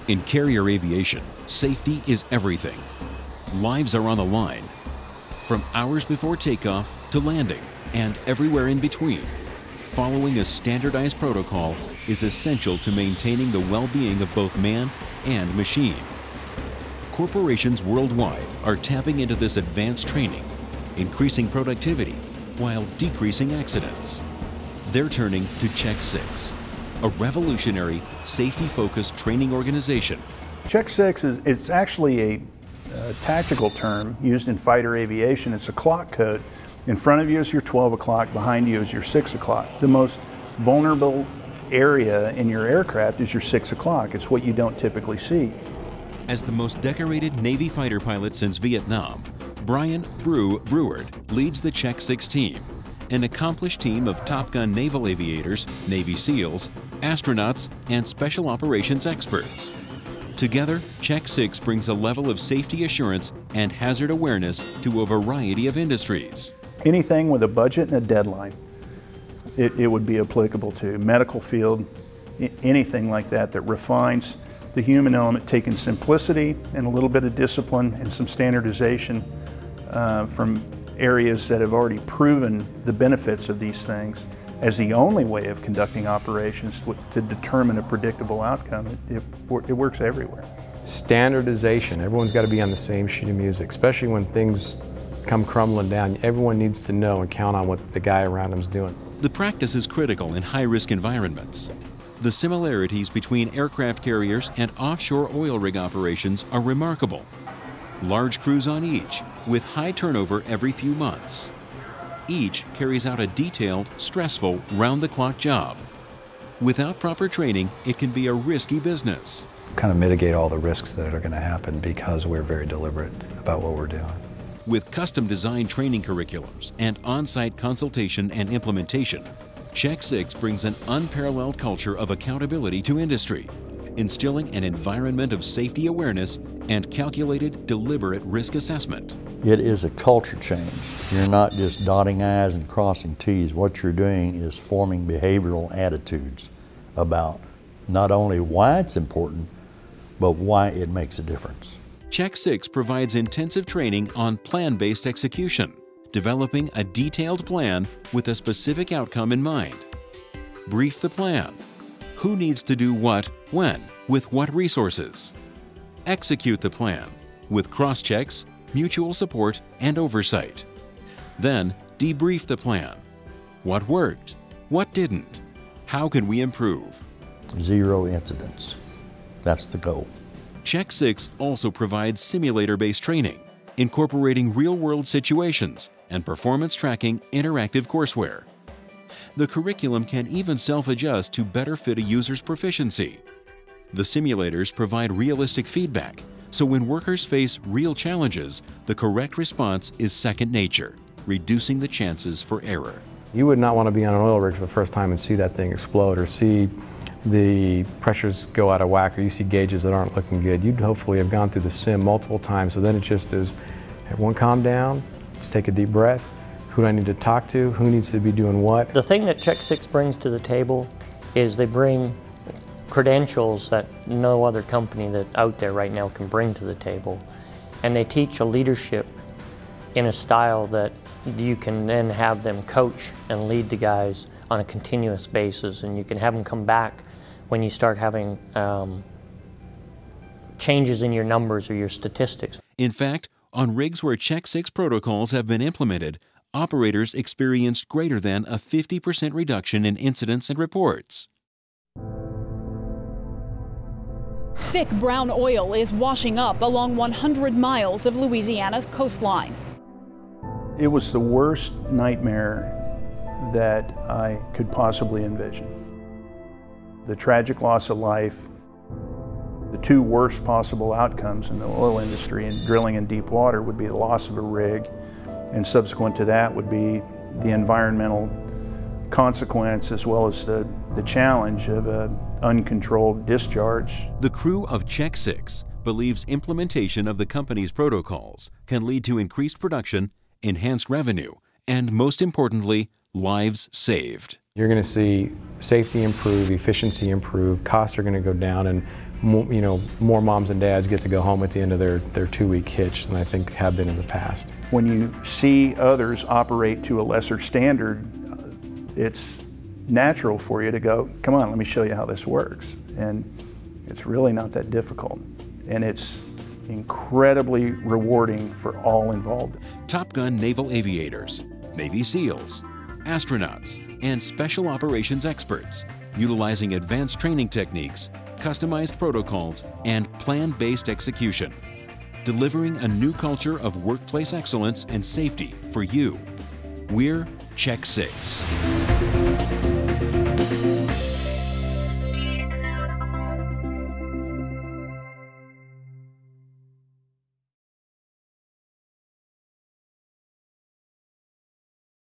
In carrier aviation, safety is everything. Lives are on the line, from hours before takeoff to landing and everywhere in between. Following a standardized protocol is essential to maintaining the well-being of both man and machine. Corporations worldwide are tapping into this advanced training, increasing productivity while decreasing accidents. They're turning to Check 6, a revolutionary, safety-focused training organization. Check 6 it's actually a tactical term used in fighter aviation. It's a clock code. In front of you is your 12 o'clock, behind you is your 6 o'clock. The most vulnerable area in your aircraft is your 6 o'clock. It's what you don't typically see. As the most decorated Navy fighter pilot since Vietnam, Brian Breward leads the Check 6 team, an accomplished team of Top Gun naval aviators, Navy SEALs, astronauts, and special operations experts. Together, Check 6 brings a level of safety assurance and hazard awareness to a variety of industries. Anything with a budget and a deadline, it would be applicable to. Medical field, anything like that that refines the human element, taking simplicity and a little bit of discipline and some standardization from areas that have already proven the benefits of these things as the only way of conducting operations to determine a predictable outcome. It works everywhere. Standardization. Everyone's got to be on the same sheet of music, especially when things come crumbling down. Everyone needs to know and count on what the guy around them is doing. The practice is critical in high-risk environments. The similarities between aircraft carriers and offshore oil rig operations are remarkable. Large crews on each, with high turnover every few months. Each carries out a detailed, stressful, round-the-clock job. Without proper training, it can be a risky business. Kind of mitigate all the risks that are going to happen because we're very deliberate about what we're doing. With custom-designed training curriculums and on-site consultation and implementation, Check 6 brings an unparalleled culture of accountability to industry, instilling an environment of safety awareness and calculated, deliberate risk assessment. It is a culture change. You're not just dotting I's and crossing T's. What you're doing is forming behavioral attitudes about not only why it's important, but why it makes a difference. Check 6 provides intensive training on plan-based execution, developing a detailed plan with a specific outcome in mind. Brief the plan. Who needs to do what, when, with what resources? Execute the plan with cross-checks, mutual support, and oversight. Then debrief the plan. What worked? What didn't? How can we improve? 0 incidents. That's the goal. Check 6 also provides simulator-based training, incorporating real-world situations and performance tracking interactive courseware. The curriculum can even self-adjust to better fit a user's proficiency. The simulators provide realistic feedback, so when workers face real challenges, the correct response is second nature, reducing the chances for error. You would not want to be on an oil rig for the first time and see that thing explode or see the pressures go out of whack or you see gauges that aren't looking good. You'd hopefully have gone through the sim multiple times, so then it just is, everyone calm down, let's take a deep breath. Who do I need to talk to? Who needs to be doing what? The thing that Check 6 brings to the table is they bring credentials that no other company that out there right now can bring to the table. And they teach a leadership in a style that you can then have them coach and lead the guys on a continuous basis, and you can have them come back when you start having changes in your numbers or your statistics. In fact, on rigs where Check 6 protocols have been implemented, operators experienced greater than a 50% reduction in incidents and reports. Thick brown oil is washing up along 100 miles of Louisiana's coastline. It was the worst nightmare that I could possibly envision. The tragic loss of life, the 2 worst possible outcomes in the oil industry and drilling in deep water would be the loss of a rig, and subsequent to that would be the environmental consequence as well as the challenge of an uncontrolled discharge. The crew of Check 6 believes implementation of the company's protocols can lead to increased production, enhanced revenue, and most importantly, lives saved. You're going to see safety improve, efficiency improve, costs are going to go down, and more moms and dads get to go home at the end of their 2-week hitch than I think have been in the past. When you see others operate to a lesser standard, it's natural for you to go, come on, let me show you how this works. And it's really not that difficult. And it's incredibly rewarding for all involved. Top Gun naval aviators, Navy SEALs, astronauts, and special operations experts, utilizing advanced training techniques, customized protocols, and plan-based execution, delivering a new culture of workplace excellence and safety for you. We're Check 6.